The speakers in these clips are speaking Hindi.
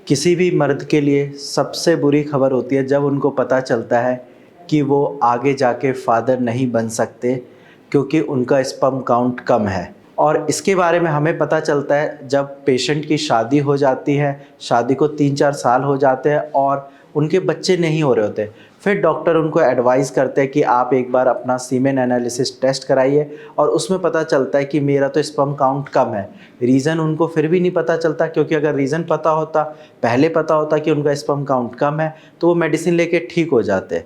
किसी भी मर्द के लिए सबसे बुरी खबर होती है जब उनको पता चलता है कि वो आगे जाके फादर नहीं बन सकते क्योंकि उनका स्पर्म काउंट कम है। और इसके बारे में हमें पता चलता है जब पेशेंट की शादी हो जाती है, शादी को 3-4 साल हो जाते हैं और उनके बच्चे नहीं हो रहे होते। फिर डॉक्टर उनको एडवाइस करते हैं कि आप एक बार अपना सीमेन एनालिसिस टेस्ट कराइए और उसमें पता चलता है कि मेरा तो स्पर्म काउंट कम है। रीज़न उनको फिर भी नहीं पता चलता, क्योंकि अगर रीज़न पता होता, पहले पता होता कि उनका स्पर्म काउंट कम है, तो वो मेडिसिन लेके ठीक हो जाते।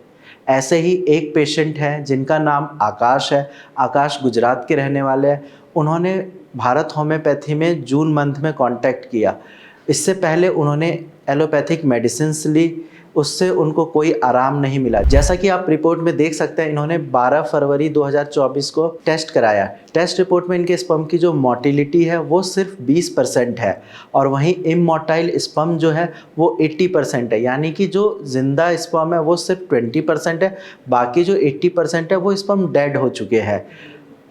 ऐसे ही एक पेशेंट हैं जिनका नाम आकाश है। आकाश गुजरात के रहने वाले हैं। उन्होंने भारत होम्योपैथी में जून मंथ में कॉन्टैक्ट किया। इससे पहले उन्होंने एलोपैथिक मेडिसिन्स ली, उससे उनको कोई आराम नहीं मिला। जैसा कि आप रिपोर्ट में देख सकते हैं, इन्होंने 12 फरवरी 2024 को टेस्ट कराया। टेस्ट रिपोर्ट में इनके स्पर्म की जो मोटिलिटी है वो सिर्फ 20% है और वहीं इमोटाइल स्पर्म जो है वो 80% है, यानी कि जो जिंदा स्पर्म है वो सिर्फ 20% है, बाकी जो 80% है वो स्पर्म डेड हो चुके हैं।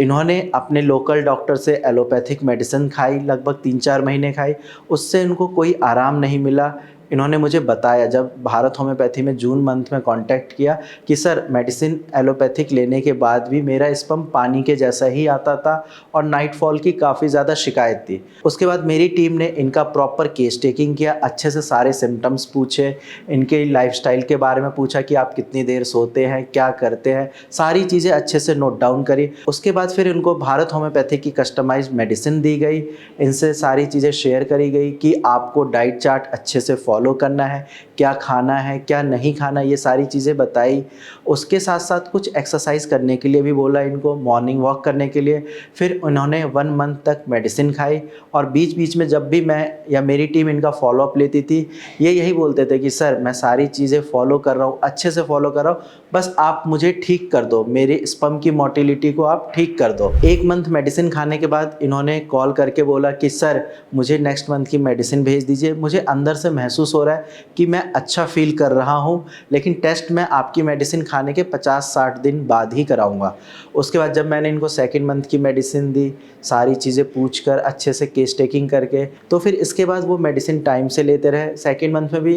इन्होंने अपने लोकल डॉक्टर से एलोपैथिक मेडिसिन खाई, लगभग 3-4 महीने खाई, उससे इनको कोई आराम नहीं मिला। इन्होंने मुझे बताया जब भारत होम्योपैथी में जून मंथ में कांटेक्ट किया कि सर मेडिसिन एलोपैथिक लेने के बाद भी मेरा स्पर्म पानी के जैसा ही आता था और नाइटफॉल की काफ़ी ज़्यादा शिकायत थी। उसके बाद मेरी टीम ने इनका प्रॉपर केस टेकिंग किया, अच्छे से सारे सिम्टम्स पूछे, इनके लाइफस्टाइल के बारे में पूछा कि आप कितनी देर सोते हैं, क्या करते हैं, सारी चीज़ें अच्छे से नोट डाउन करी। उसके बाद फिर इनको भारत होम्योपैथी की कस्टमाइज्ड मेडिसिन दी गई। इनसे सारी चीज़ें शेयर करी गई कि आपको डाइट चार्ट अच्छे से फॉलो करना है, क्या खाना है, क्या नहीं खाना, ये सारी चीज़ें बताई। उसके साथ साथ कुछ एक्सरसाइज करने के लिए भी बोला इनको, मॉर्निंग वॉक करने के लिए। फिर उन्होंने 1 मंथ तक मेडिसिन खाई और बीच बीच में जब भी मैं या मेरी टीम इनका फॉलोअप लेती थी, ये यही बोलते थे कि सर मैं सारी चीज़ें फॉलो कर रहा हूँ, अच्छे से फॉलो कर रहा हूँ, बस आप मुझे ठीक कर दो, मेरे स्पर्म की मोटिलिटी को आप ठीक कर दो। 1 मंथ मेडिसिन खाने के बाद इन्होंने कॉल करके बोला कि सर मुझे नेक्स्ट मंथ की मेडिसिन भेज दीजिए, मुझे अंदर से महसूस हो रहा है कि मैं अच्छा फील कर रहा हूँ, लेकिन टेस्ट मैं आपकी मेडिसिन खाने के 50-60 दिन बाद ही कराऊंगा। उसके बाद जब मैंने इनको 2nd मंथ की मेडिसिन दी, सारी चीज़ें पूछकर अच्छे से केस टेकिंग करके, तो फिर इसके बाद वो मेडिसिन टाइम से लेते रहे। 2nd मंथ में भी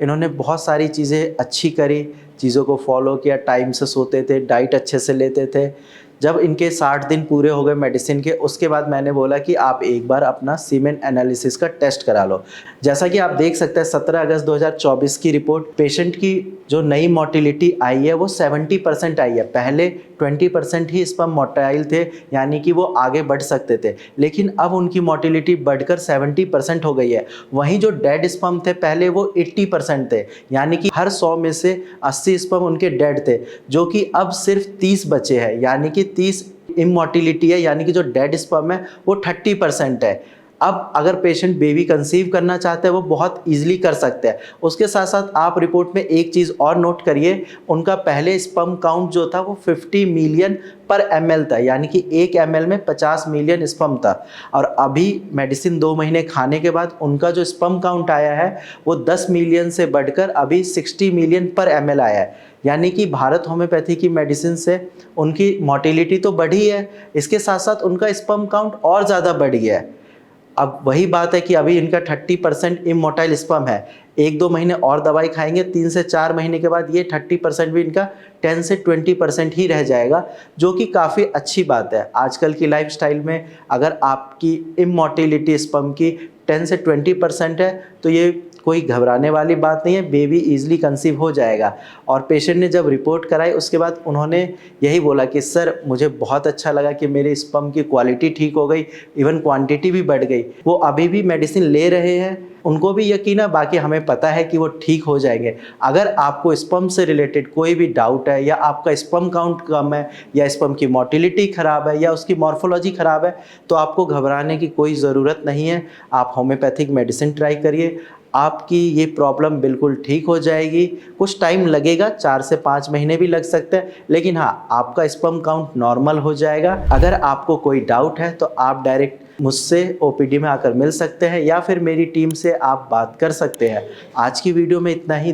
इन्होंने बहुत सारी चीज़ें अच्छी करी, चीज़ों को फॉलो किया, टाइम से सोते थे, डाइट अच्छे से लेते थे। जब इनके 60 दिन पूरे हो गए मेडिसिन के, उसके बाद मैंने बोला कि आप एक बार अपना सीमेन एनालिसिस का टेस्ट करा लो। जैसा कि आप देख सकते हैं 17 अगस्त 2024 की रिपोर्ट, पेशेंट की जो नई मोटिलिटी आई है वो 70% आई है। पहले 20% ही स्पर्म मोटाइल थे, यानी कि वो आगे बढ़ सकते थे, लेकिन अब उनकी मोटिलिटी बढ़कर 70% हो गई है। वहीं जो डेड स्पर्म थे पहले वो 80% थे, यानी कि हर 100 में से 80 स्पर्म उनके डेड थे, जो कि अब सिर्फ 30 बचे हैं, यानी कि 30 इमोटिलिटी है, यानी कि जो डेड स्पर्म है वो 30% है। अब अगर पेशेंट बेबी कंसीव करना चाहते हैं वो बहुत ईजिली कर सकते हैं। उसके साथ साथ आप रिपोर्ट में एक चीज़ और नोट करिए, उनका पहले स्पर्म काउंट जो था वो 50 मिलियन पर ml था, यानी कि 1 ml में 50 मिलियन स्पर्म था। और अभी मेडिसिन 2 महीने खाने के बाद उनका जो स्पर्म काउंट आया है वो 10 मिलियन से बढ़कर अभी 60 मिलियन पर ml आया है, यानी कि भारत होम्योपैथी की मेडिसिन से उनकी मोटिलिटी तो बढ़ी है, इसके साथ साथ उनका स्पर्म काउंट और ज़्यादा बढ़ गया है। अब वही बात है कि अभी इनका 30% इमोटाइल स्पर्म है, 1-2 महीने और दवाई खाएंगे, 3 से 4 महीने के बाद ये 30% भी इनका 10 से 20% ही रह जाएगा, जो कि काफ़ी अच्छी बात है। आजकल की लाइफस्टाइल में अगर आपकी इमोटिलिटी स्पर्म की 10 से 20% है तो ये कोई घबराने वाली बात नहीं है, बेबी ईजिली कंसीव हो जाएगा। और पेशेंट ने जब रिपोर्ट कराई उसके बाद उन्होंने यही बोला कि सर मुझे बहुत अच्छा लगा कि मेरे स्पर्म की क्वालिटी ठीक हो गई, इवन क्वांटिटी भी बढ़ गई। वो अभी भी मेडिसिन ले रहे हैं, उनको भी यकीन है, बाकी हमें पता है कि वो ठीक हो जाएंगे। अगर आपको स्पर्म से रिलेटेड कोई भी डाउट है, या आपका स्पर्म काउंट कम है, या स्पर्म की मोटिलिटी ख़राब है, या उसकी मॉर्फोलॉजी ख़राब है, तो आपको घबराने की कोई ज़रूरत नहीं है। आप होम्योपैथिक मेडिसिन ट्राई करिए, आपकी ये प्रॉब्लम बिल्कुल ठीक हो जाएगी। कुछ टाइम लगेगा, 4 से 5 महीने भी लग सकते हैं, लेकिन हाँ आपका स्पर्म काउंट नॉर्मल हो जाएगा। अगर आपको कोई डाउट है तो आप डायरेक्ट मुझसे ओपीडी में आकर मिल सकते हैं, या फिर मेरी टीम से आप बात कर सकते हैं। आज की वीडियो में इतना ही।